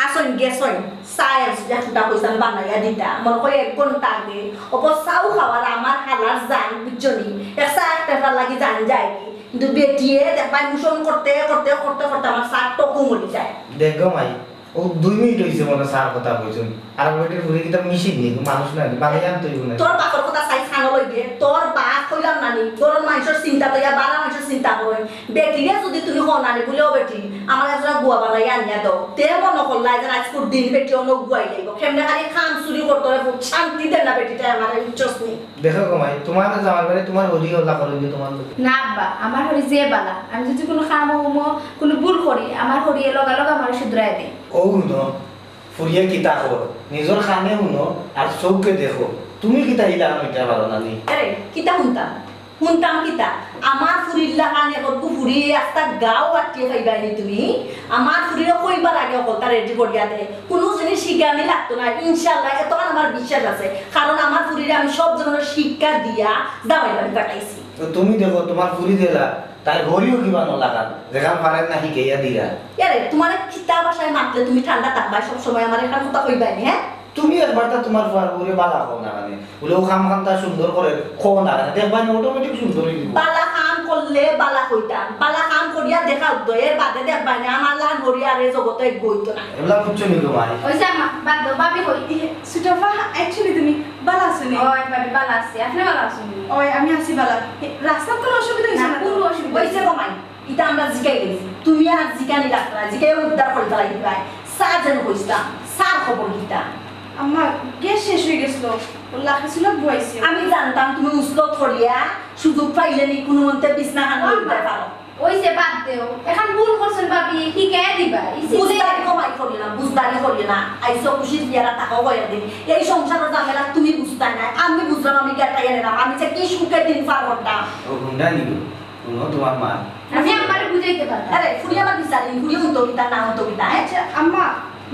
আসন গেছন সায়েন্স যেটা কইছান বানাইয়া দিতা মনে কই 1 ঘন্টা আগে অপ চাউ খাওয়ার আমার হালার জান বুঝছনি একসা একটা লাগি জান যায় কিন্তু বেটিয়ে দেখাই মুশন করতে করতে করতে করতে আমার সাত টকু মরি যায় দেখ গো মাই ও 2 মিনিট হইছে মনে সার কথা কইছুন আর বেটির পুরি কিতা মিশিন নি মানুষ না বানাই আনতো না তোর বাপর কথা চাই খানো লই দিয়ে তোর বাপ কইলাম নানি গরম মানুষের চিন্তা তো ইয়া বারা মানুষের চিন্তা করে বেটিরে যদি তুমি হনানি বলেও বেটি আমার কাছে গুয়া বানাই আনিয়া দাও তে মন করলাই যে আজকুর দিন বেটি অন্য গুয়াই লাইব কেমনে খালি খাম চুরি করতে হবে শান্তি দেন না বেটিটা আমার উচ্চস নেই দেখো গো মাই তোমার জামার বাড়ি তোমার হরি হল্লা করে দিয়ে তোমার লোক না আব্বা আমার হরি যে বালা আমি যদি কোনো কাম হমো কোনো ভুল করি আমার হরি লগা লগা আমার শুধরাই দেয় ও হুনো ফুরিয়া কিতা কর নিজর খানে হুনো আর চৌকে দেখো তুমি কিতা ইলা হইতা পারো না নি আরে কিতা শুনতাম কিতা আমার ফুরিল্লা কানে করবো ফুরি একটা গাও আটিয়ে খাইবানি তুমি আমার ফুরিরে কইবার আগে কথা রেডি করিয়া দে কোনো জিনিস শিখানি লাগতো না ইনশাআল্লাহ এতক্ষণ আমার বিশ্বাস আছে কারণ আমার ফুরিরে আমি সব ধরনের শিক্ষা দিয়া দামাই বাড়ি কাটাইছি তো তুমি দেখো তোমার ফুরি দিলা তাই হরিও কিবা নলাগান যেখান পারেন না শিখাইয়া দিলা আরে তোমার কিতা ভাষায় মাতলে তুমি ঠান্ডা থাকবা সব সময় আমার এখানে কথা কইবানি হ্যাঁ তুমি একবার তা তোমার ফুয়ার বুড়ে বালা খাও না মানে বলে ও খামখানটা সুন্দর করে খাও না মানে দেখবা অটোমেটিক সুন্দর হয়ে যাবে বালা কাম করলে বালা কইতাম বালা কাম করিয়া দেখা দয়ের বাদে দেখবা না আমার লান হরিয়ারে জগতে গইতো না এগুলা বুঝছো নি গো মাই ওই যে আম্মা বাদ দাও বাবি হই সুটফা অ্যাকচুয়ালি তুমি বালা আছেন ওই বাবি বালা আছে আপনি বালা আছেন ওই আমি আছি বালা রাস্তার কোনো অসুবিধা হইছে না না কোনো অসুবিধা ওইসে কমাই এটা আমরা জিকাই গেছি তুমি আর জিকানি লাগতো না জিকাই উদ্ধার করে ফেলাই দিবাই সার যেন কইতাম সার খবর দিতাম আমার গ্যাস শেষ হয়ে গেছিল ও লাখাছিল বইছে আমি জানতাম তুমি উসলত করিয়া সুযোগ পাইলে নি কোনো মন্তে বিছনা খান উঠতে পারো ওই যে বাদ দেও এখন ভুল করছেন বাবি কি কে দিবা বুঝদারি কমাই করি না বুঝদারি করি না আইসো খুশির বিয়ারা টাকাও কইয়া দিন এই সংসারের ঝামেলা তুমি বুঝতা না আমি বুঝলাম আমি কেটাই এনে না আমি যে কি সুখে দিন পার করতাম ও গুন্ডা নি গো উনো তোমার মা আমি আমারে বুঝাইতে পারতাম আরে ফুরি আমার বিচারি ফুরি উন্ত কিতা না উন্ত কিতা আচ্ছা আম্মা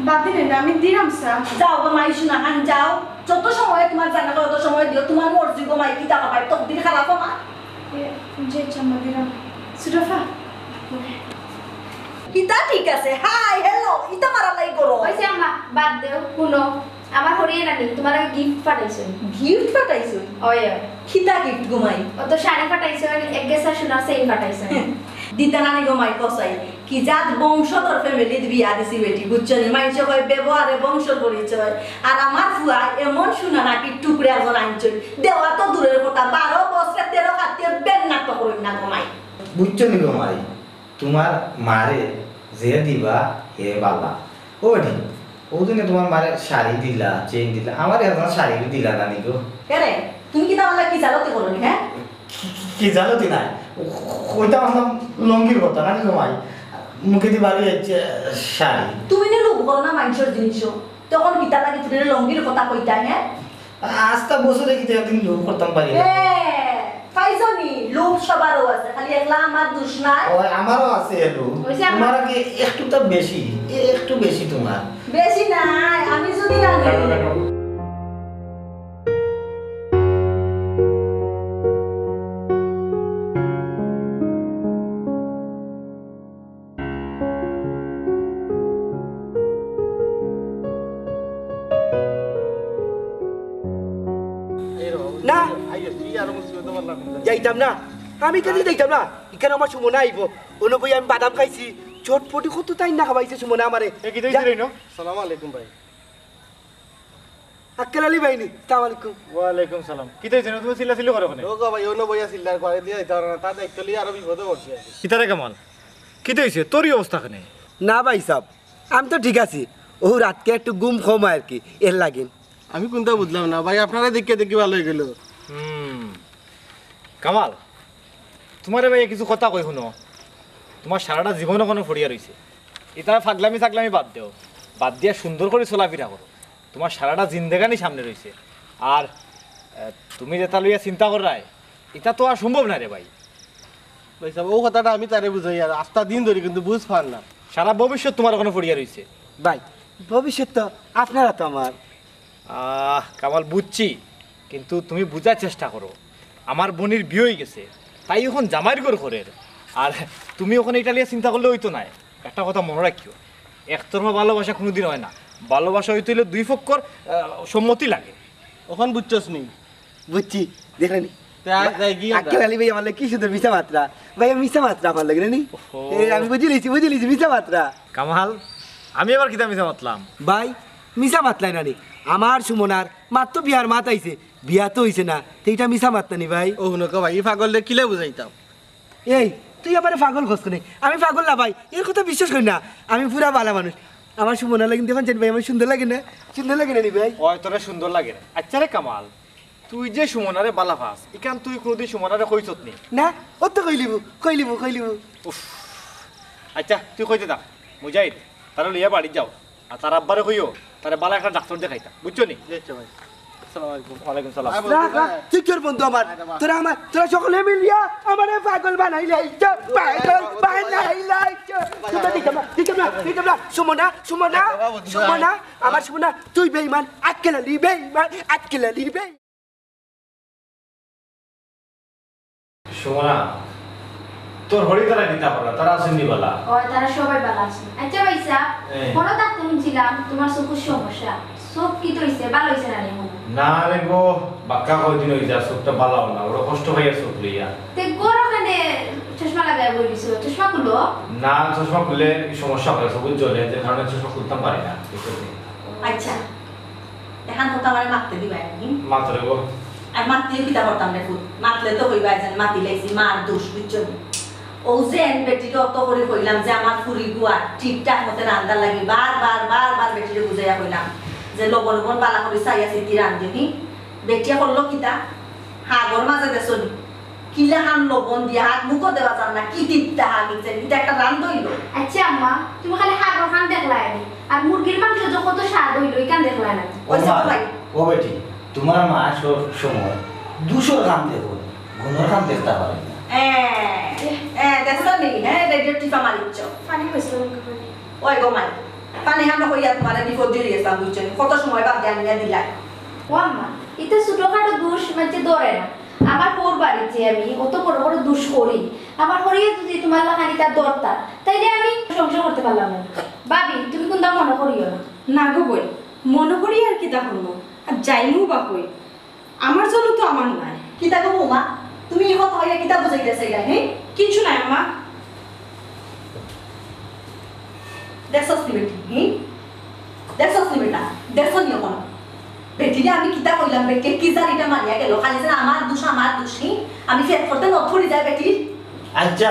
বাদ দিলেন না আমি দিলাম স্যার যাও গো মাই শুনা খান যাও যত সময় তোমার জানা তত সময় দিও তোমার মর্জি গো মাই কিতা পাই তো দিন খারাপ মা যে চাম্মা দিলাম সুটফা কিতা ঠিক আছে হাই হ্যালো ইতা মারা লাই করো ওই যে আম্মা বাদ দেও শুনো আমার হরিয়ে নানি তোমার গিফট পাঠাইছেন গিফট পাঠাইছো ওই কিতা গিফট গো মাই ও তো শাড়ি পাঠাইছেন এক গেসা সোনার চেইন পাঠাইছেন দিতা নানি গো মাই কসাই কি জাত বংশধর ফ্যামিলির বিয়া দিছি বেটি বুঝছনি মাইছে কয় ব্যবহারে বংশ পরিচয় আর আমার ফুয়া এমন শুনা নাকি টুকরে একজন আনছই দেওয়া তো দূরের কথা 12 বছরে 13 খাতিয়ে বেন নাটক করি না গো মাই বুঝছো নি গো মাই তোমার মারে যে দিবা হে বালা ও নি ওদিনে তোমার মারে শাড়ি দিলা চেইন দিলা আমার এখন শাড়ি দিলা না নি গো কেরে তুমি কি তাহলে কি জালতি করনি হ্যাঁ কি জানো দি নাই ওইটা আমার লঙ্গির কথা না গো মাই মুখে দি বাড়ি যাচ্ছে শাড়ি তুমি নে লোক করো না মানুষের জিনিস তখন কিতা লাগে তুমি লঙ্গির কথা কইতা হ্যাঁ আজটা বছরে কি একদিন লোক করতাম পারি না। ফাইজনি লোক সবারও আছে খালি একলা আমার দোষ নাই ও আমারও আছে এলো ওই যে আমার- তোমার কি একটু তো বেশি একটু বেশি তোমার বেশি নাই আমি যদি না না যাইতাম না আমি কেন যাইতাম না এখানে আমার সুমনা আইব অন্য বই আমি বাদাম খাইছি চটপটি কত তাই না খাবাইছে সুমনা আমারে সালাম আলাইকুম ভাই আক্কেল আলী ভাইনি সালাম আলাইকুম ওয়ালাইকুম সালাম কি তাই জানো তুমি চিল্লাচিল্লি করো ওখানে ও গো ভাই অন্য বইয়া সিল্লার করে দিয়ে দিতে পারো না তার দায়িত্ব লিয়ে আরো বিপদে পড়ছি কিতারে কেমন কি হইছে তোরই অবস্থা কেনে না ভাই সাহেব আমি তো ঠিক আছি ও রাতকে একটু ঘুম কম আর কি এর লাগিন আমি কোনটা বুঝলাম না ভাই, আপনারা দেখে দেখি ভালো হয়ে গেল। কামাল তোমারে ভাই কিছু কথা কই শুনো, তোমার সারাটা জীবনও কোনো ফড়িয়া রয়েছে, এটা ফাগলামি থাকলামি বাদ দেও, বাদ দিয়া সুন্দর করে চলাফেরা করো, তোমার সারাটা জিন্দেগানি সামনে রয়েছে। আর তুমি যেটা লইয়া চিন্তা করাই এটা তো আর সম্ভব না রে ভাই। ভাই সাহেব ও কথাটা আমি তারে বুঝাই আর আস্তা দিন ধরে কিন্তু বুঝ পার না। সারা ভবিষ্যৎ তোমার কোনো ফড়িয়া রয়েছে। ভাই ভবিষ্যৎ তো আপনারা তো আমার কামাল বুঝছি, কিন্তু তুমি বুঝার চেষ্টা করো, আমার বোনের বিয়ে হয়ে গেছে, তাই এখন জামাইয়ের ঘর ঘরের, আর তুমি ওখানে ইটালিয়া চিন্তা করলে হইতো না। একটা কথা মনে রাখিও, একতরফা ভালোবাসা কোনোদিন হয় না, ভালোবাসা হইতে হইলে দুই পক্ষর সম্মতি লাগে। ওখান বুঝছস নি? বুঝছি দেখলেন যাই গিয়ে আক্কেল আলী ভাই আমার কি সুন্দর মিশা মাত্রা ভাই মিশা মাত্রা আমার লাগে নি আমি বুঝে লিছি মিশা মাত্রা কামাল আমি এবার কিতা মিশা মাতলাম? ভাই মিশা মাতলাই নানি আমার সুমনার মাত্র বিয়ার মাত আইছে, বিয়া তো হইছে না তো এটা মিশা মাত্রা নি ভাই। ও হুনক ভাই ই পাগললে কিলে বুঝাইতাম। এই তুই আমার পাগল খোঁজ করে, আমি পাগল না ভাই, এর কথা বিশ্বাস করি না, আমি পুরা ভালো মানুষ। আমার সুমনা লাগে দেখুন ভাই আমার সুন্দর লাগে না, সুন্দর লাগে না নি ভাই? ওই তোরা সুন্দর লাগে না। আচ্ছা রে কামাল, তুই যে সুমনারে বালা ফাস ইকান তুই কোনোদিন সুমনারে কইছত নি? না ও তো কইলিব। উফ, আচ্ছা তুই কইতে থাক, মুজাহিদ তারা লিয়া বাড়ি যাও, আর তার আব্বারে কইও তারা বালা একটা ডাক্তার দেখাইতা, বুঝছো নি? দেখছো ভাই, আসসালামু আলাইকুম। ওয়ালাইকুম সালাম। তুই তোর বন্ধু আমার, তোরা সকলে মিলিয়া আমারে পাগল বানাইলাই, পাগল বানাইলাই। সুমনা আমার সুমনা, তুই বেঈমান, আজকে লালি বেঈমান। সুমনা তোর হরি তারা কিতা করা, তারা আসেননি বালা? ওই তারা সবাই ভালো আছে। আচ্ছা ভাইসা এই। কোনো ডাক্তার শুনছিলাম তোমার চোখের সমস্যা, চোখ কি তো হইছে, ভালো হইছে না রে মনে? না রে গো, বাক্কা কয়দিন হইছে চোখটা বালাও না, ওরা কষ্ট হইয়া চোখ লইয়া। তে গরমে চশমা লাগায় বই দিছো, চশমা খুলো? না চশমা খুললে সমস্যা হয়, সবুজ জ্বলে, যে কারণে চশমা খুলতাম পারি না। আচ্ছা এখন তো আমার মারতে দিবা নাকি? মাত্র গো আর মাতিয়ে কিতা করতাম রে ফুট, মাতলে তো হইবা যেন মাতি লাইছি, মার দোষ বুঝছো নি? ও যে বেটিটা অত করে কইলাম যে আমার ফুরি গুয়া ঠিকঠাক মতে রান্দার লাগি, বারবার বেটিরে বুঝাইয়া কইলাম যে লবণ বালা করে চাইয়া চিতি রান্ধি। বেটিয়া করলো কিতা, হাগর মাঝে দেশনি কিলা হান লবণ দিয়া হাত মুখো দেওয়া যান না, কি তিপটা হাগ ইচ্ছে এটা একটা রান্ধ হইলো। আচ্ছা আম্মা তুমি খালি হাগর খান দেখলাই নি, আর মুরগির মাংস যে কত স্বাদ হইলো ইকান দেখলাই না? ওইসব ভাই ও বেটি তোমার মা সময় 200 গ্রাম দেখো, ঘুনোর খাম দেখতে পারে না। দেখছনি হ্যাঁ রেডিও টিপা মারিচ্ছ পানি কইছো মুখে পানি? ওই গো মাই পানি হামলা হইয়া তোমার বিপদ দিয়ে গেছিলাম বুঝছো নি? কত সময় বাদ দিয়ে আনিয়া দিলাই। ও আম্মা এটা ছোটখাটো দোষ মানে ধরে না, আমার পোর বাড়িতে আমি অত বড় দোষ করি, আমার হরিয়ে যদি তোমার লাগানি তার দরকার তাইলে আমি সংসার করতে পারলাম না। ভাবি তুমি কোনটা মনে করিও না। না গো বই, মনে করি আর কিতা করবো, আর যাইমু বা কই, আমার জন্য তো আমার নাই। কিতা গো বৌমা তুমি এই কথা হইয়া কিতা বুঝাইতেছে এটা? হ্যাঁ কিছু নাই আম্মা। দেখছস নি বেটি? দেখছস নি বেটা? দেখছস নি এখন বেটিরে আমি কিতা কইলাম, বেটি কি জানিটা মানিয়া গেল, খালি যে আমার দোষ আমি ফেট করতে নথরি যায় বেটির। আচ্ছা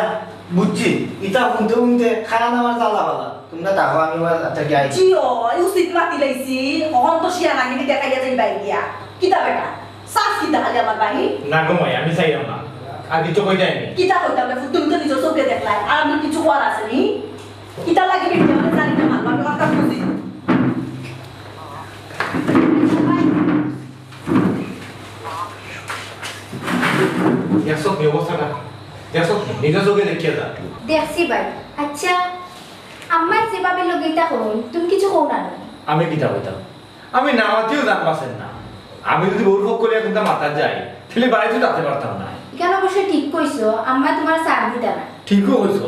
বুঝছি, ইটা শুনতে খানা নামার জ্বালা বালা, তোমরা দেখো আমি থেকে আইছি। জি ও উচিত মাতি লাইছি, অহন তো শিয়া নাগিনি দেখাইয়া যাই বাই গিয়া। কিতা বেটা সাস কিতা খালি আমার বাহি? না গো মাই আমি চাইলাম না, আর কিছু কই যায়নি। কিতা কইতাম রে তুমি তো নিজের চোখে দেখলাই, আর আমার কিছু করার আছে নি? কিতা লাগে বেটি আমার জানি না, মানবা কথা বুঝি। দেখছো কি অবস্থাটা, দেখছো নিজের চোখে দেখিয়ে যা। দেখছি ভাই। আচ্ছা আম্মাই যেভাবে লগিটা করুন তুমি কিছু কও না? আমি কিতা কইতাম, আমি নামাতেও জান পাচ্ছেন না, আমি যদি বউর পক্ষ করে কিন্তু মাথা যাই তাহলে বাড়িতে যেতে পারতাম না। এখানে অবশ্যই ঠিক কইছো, আম্মা তোমার সাথ দিতা না। ঠিকও হইছো,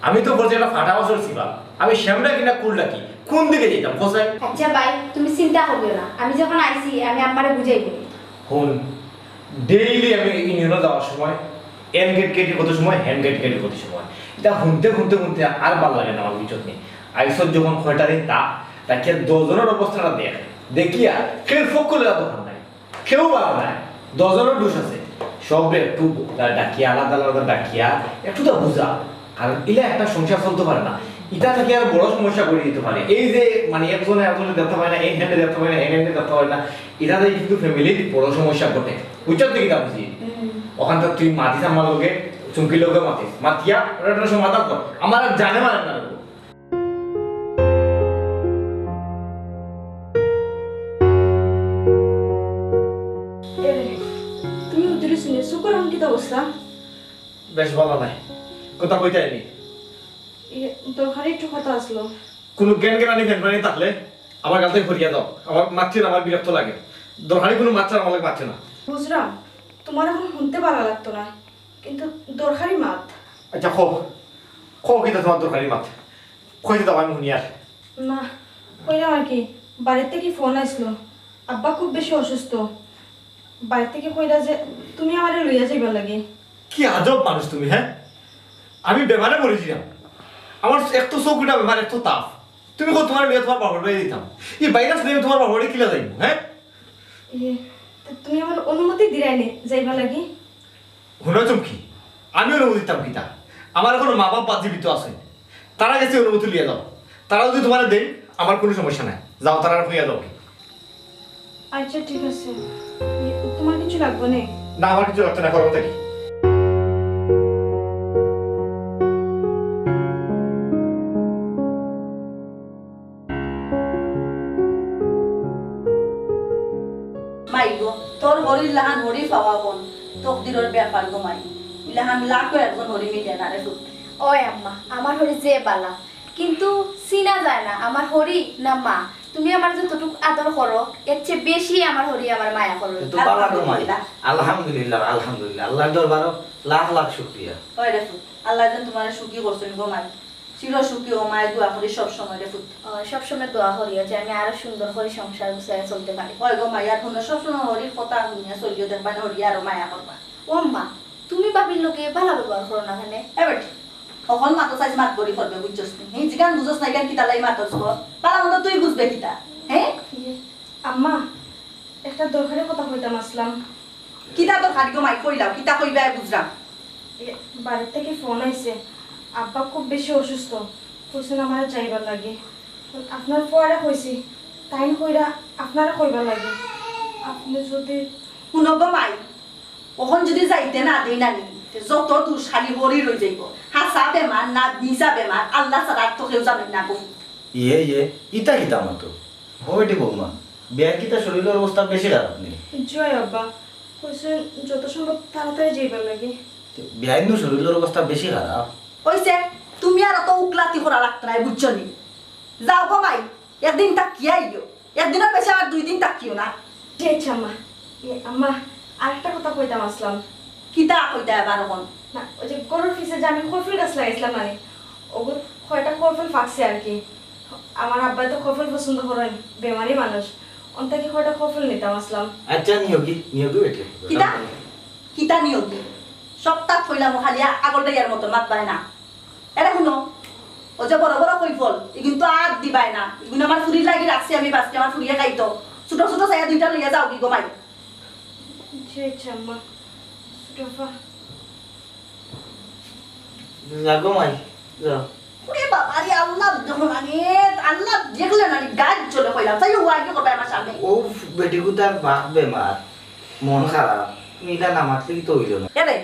আমি তো বলছি একটা ফাটা বছর ছিলাম, আমি শ্যামটা কিনা কুলটা কি কোন দিকে যেতাম কোথায়? আচ্ছা ভাই তুমি চিন্তা করিও না, আমি যখন আইছি আমি আম্মারে বুঝাই দেব। হুন ডেইলি আমি ইউনিয়নে যাওয়ার সময় এন গেট কেটে কত সময়, হ্যান্ড গেট কেটে কত সময়, এটা শুনতে আর ভালো লাগে না আমার বিচত নেই। আইসত যখন খয়টারে তাকে 10 জনের অবস্থাটা দেখিয়া কেউ ফোক করে দোকান নাই, কেউ ভালো নাই, 10 জনের দোষ আছে, সব একটু ডাকিয়া আলাদা ডাকিয়া একটু তো বুঝা, কারণ এলে একটা সংসার চলতে পারে না, এটা থেকে আর বড় সমস্যা করে দিতে পারে। এই যে মানে একজনে একজনে দেখতে পারে না, এই হ্যান্ডে দেখতে পারে না, এই হ্যান্ডে দেখতে পারে না, এটাতে কিন্তু ফ্যামিলির বড় সমস্যা ঘটে। বুঝছো তো কিনা বুঝি? ওখান থেকে তুই মাতিস আমার লোকে, চুমকি লোকে মাতিস, মাতিয়া ওটা সমাধান কর। আমার আর জানে মানে না। তুমি উদ্রে শুনে শুকর কি অবস্থা? বেশ ভালো নাই, কথা কইতে আইনি। দরকারি একটু কথা আসলো। কোনো জ্ঞান জ্ঞানী ফ্যান থাকলে আমার কাছে ফরিয়া দাও। আমার মারছে না, আমার বিরক্ত লাগে। দরকারি কোনো মাত্রা আমার পাচ্ছে না। বুঝলাম তোমার এখন শুনতে ভালো লাগতো না, কিন্তু দরকারি মাত। আচ্ছা খো কিনা তোমার দরকারি মাত কইতে দাও, আমি শুনি আর। না কইলাম আর কি, বাড়ির থেকে ফোন আসলো, আব্বা খুব বেশি অসুস্থ। বাড়ির থেকে কইলা যে তুমি আমারে লইয়া যাইবার লাগে। কি আজব মানুষ তুমি, হ্যাঁ? আমি বেমারে পড়েছিলাম, আমার এক তো চৌকিটা বেমার, এক তো তাপ। তুমি কো তোমার লিয়ে তোমার বাবার বাড়ি দিতাম, এই ভাইরাস নিয়ে তোমার বাবার বাড়ি কিলা যাইব? হ্যাঁ, তুমি আমার অনুমতি দিলাই নে যাইবা লাগে? শুনো চমকি, আমি অনুমতি দিতাম কিতা? আমার কোনো মা বাপ জীবিত আছে, তারা গেছে অনুমতি লিয়ে যাও। তারা যদি তোমার দেন আমার কোনো সমস্যা নাই, যাও তারা হইয়া যাও। আচ্ছা ঠিক আছে, তোমার কিছু লাগবে না? না আমার কিছু লাগতে না, করবো কি? মাইগো তোর হরির লাহান হরি পাওয়া বোন তকদিরের ব্যাপার গো মাই লাহান লাখো একজন হরি মিলে না রে ফুট। ওই আম্মা, আমার হরি যে বালা, কিন্তু চিনা যায় না আমার হরি না মা। তুমি আমার যতটুকু আদর করো, এর চেয়ে বেশি আমার হরি আমার মায়া করো। তো বালা গো মাই, আলহামদুলিল্লাহ আলহামদুলিল্লাহ, আল্লাহর দরবারে লাখ লাখ শুকরিয়া। ওই রে ফুট, আল্লাহ যেন তোমার সুখী করছেন গো মাই, চির সুখী ও মায়ের দোয়া করি সব সময় রে ফুট। সবসময় দোয়া করিও যে আমি আরো সুন্দর করে সংসার গুছায় চলতে পারি। ওই গো মাই আর শুনো সবসময় হরির কথা শুনিয়া চলিও দেখবা হরি আরো মায়া করবা। ও মা, তুমি বাবির লোকে ভালো ব্যবহার করো না কেন? এবার অকল মাতো সাইজ মাত বড়ি করবে বুঝছস নি? এই জিগান বুঝছস না কেন কিতা লাই মাতস গো? পালা মতো তুই বুঝবে কিতা? হ্যাঁ আম্মা একটা দরকারি কথা কইতাম আসলাম। কিতা তো খালি গো মাই কইলাও কিতা কইবা বুঝরাম। বাড়ির থেকে ফোন আইছে, আব্বা খুব বেশি অসুস্থ, কইছেন আমার যাইবার লাগে। আপনার পরে কইছি, তাই কইরা আপনারা কইবার লাগে। আপনি যদি শুনো গো মাই, ওখন যদি যাইতে না দেই নানি যত দূর খালি হরি রই যাইব। হাসা বেমার না নিজা বেমার আল্লাহ ছাড়া আর তো কেউ জানেন না গো। ইয়ে ইতা কিতা মতো হবেটি বৌমা, বিয়ার কিতা শরীরের অবস্থা বেশি খারাপ নেই? জয় আব্বা কইছেন যত সম্ভব তাড়াতাড়ি যাইবার লাগে। বিয়ার শরীরের অবস্থা বেশি খারাপ কইছে তুমি আর অত উকলাতি করা লাগতো না বুঝছো নি? যাও গো মাই, একদিন তাকিয়ে আইও, একদিনের বেশি আর 2 দিন তাকিও না। ঠিক আছে আম্মা। আম্মা আরেকটা কথা কইতাম আসলাম। কিতা কইতা এবার এখন? না ওই যে গরুর পিছে যে আমি কফল গাছ লাগাইছিলাম মানে ওগুলো কয়টা কফল ফাঁকছে আর কি। আমার আব্বা তো কফল পছন্দ করেন, বেমারি মানুষ, অন্তাকে কয়টা কফল নিতাম আসলাম। আচ্ছা নিয়োগী বেটে কিতা কিতা নিয়োগী সপ্তাহ থইলাম খালি আগল দেয়ার মতো মাত পায় না। এটা শুনো, ও যে বড় বড় কইফল ই কিন্তু আর দিবাই না, এগুলো আমার ফুরির লাগি রাখছি আমি বাঁচতে, আমার ফুরিয়ে খাইতো। ছোট ছোট চাইয়া 2টা লইয়া যাও কি গো মাই। জি আচ্ছা আম্মা। সুটফা যাগো মাই যাও। ওরে বাবা রে আল্লাহ যখন আল্লাহ দেখলে না গাছ চলে কইলাম তাই ও আগে করবে আমার সামনে। ও বেটিকু তার বাপ বেমার, মন খারাপ, তুমি এটা না মাতলে কি তো হইল না? এরে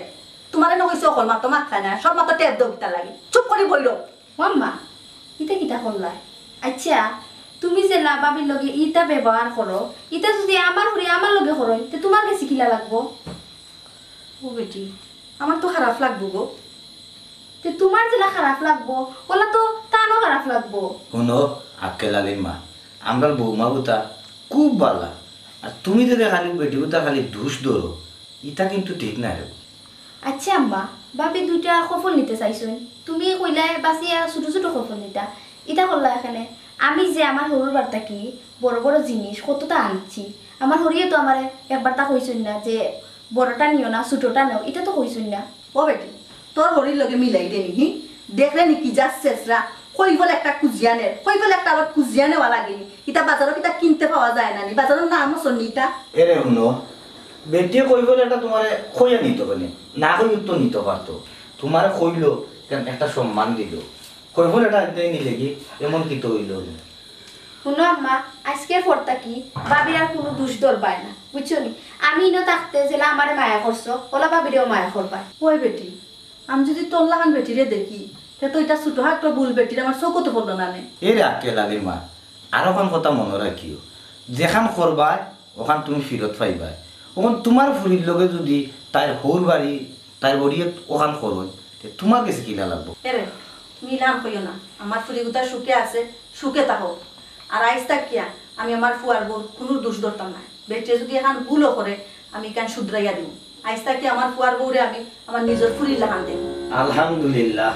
তোমারে না কইছো অকল মাত্র মাত খায় না, সব মাত্র টেপ দাও কিতা লাগে, চুপ করে বইলো। মাম্মা ইটা কিতা করলাই? আচ্ছা তুমি যে বাবির লগে ইটা ব্যবহার করো, ইটা যদি আমার হরি আমার লগে করো তে তোমার কাছে কিলা লাগবো? ও বেটি আমার তো খারাপ লাগবো গো। তে তোমার যেটা খারাপ লাগবো ওলা তো তারও খারাপ লাগবো। শোনো আক্কেল আলীর মা, আমরা বৌমা বুতা খুব ভালা, আর তুমি যদি খালি বেটি বুতা খালি ধুস ধরো, ইটা কিন্তু ঠিক না রে। আচ্ছা আম্মা, বাবি 2টা সফল নিতে চাইছো, তুমি কইলাই বাসিয়া ছোট ছোট সফল নিতা, ইটা করলা এখানে। আমি যে আমার হরুর বার্তা কি বড় বড় জিনিস কতটা আনছি, আমার হরিয়ে তো আমার একবার তা কইছুন না যে বড়টা নিও না ছোটটা নাও, এটা তো কইছুন না। ও বেটি তোর হরির লগে মিলাই দে নি দেখলে নাকি যাচ্ছেসরা কই বলে একটা কুজিয়ানের, কই বলে একটা আবার কুজিয়া নেওয়া লাগেনি। এটা বাজারও কিটা কিনতে পাওয়া যায় না নি, বাজারের নামও সন্নিটা। এরে শুনো, বেটিয়ে কই বলে এটা তোমার খইয়া নিত কেন, না কই তো নিতে পারতো, তোমার কইলো কেন একটা সম্মান দিল, কইব এটা আনতে নিলে কি এমন কি তো হইল শুনো আম্মা আজকের পরটা কি বাবির আর কোনো দোষ দরবায় না বুঝছো নি আমি ইনো থাকতে যেলা আমার মায়া করছো ওলা বাবিরেও মায়া করবাই ওই বেটি আমি যদি তোর লাগান বেটিরে দেখি তে তো এটা ছোট হাত বুল বেটির আমার চোখ তো পড়লো না নে এই রাখতে লাগে মা আর ওখান কথা মনে রাখিও যেখান করবাই ওখান তুমি ফিরত পাইবাই ওখান তোমার ফুরির লগে যদি তার হোর বাড়ি তার বড়িয়ে ওখান করো তোমার কাছে কিনা লাগবো এরে মিলাম কইও না আমার ফুরিগুতা সুখে আছে সুখে থাকো আর আইস কিয়া আমি আমার ফুয়ার বোর কোনো দোষ ধরতাম না বেটিয়ে যদি এখন ভুলও করে আমি কেন শুধরাইয়া দিব আইস কি আমার ফুয়ার বউরে আমি আমার নিজের ফুরির লাগান দেব আলহামদুলিল্লাহ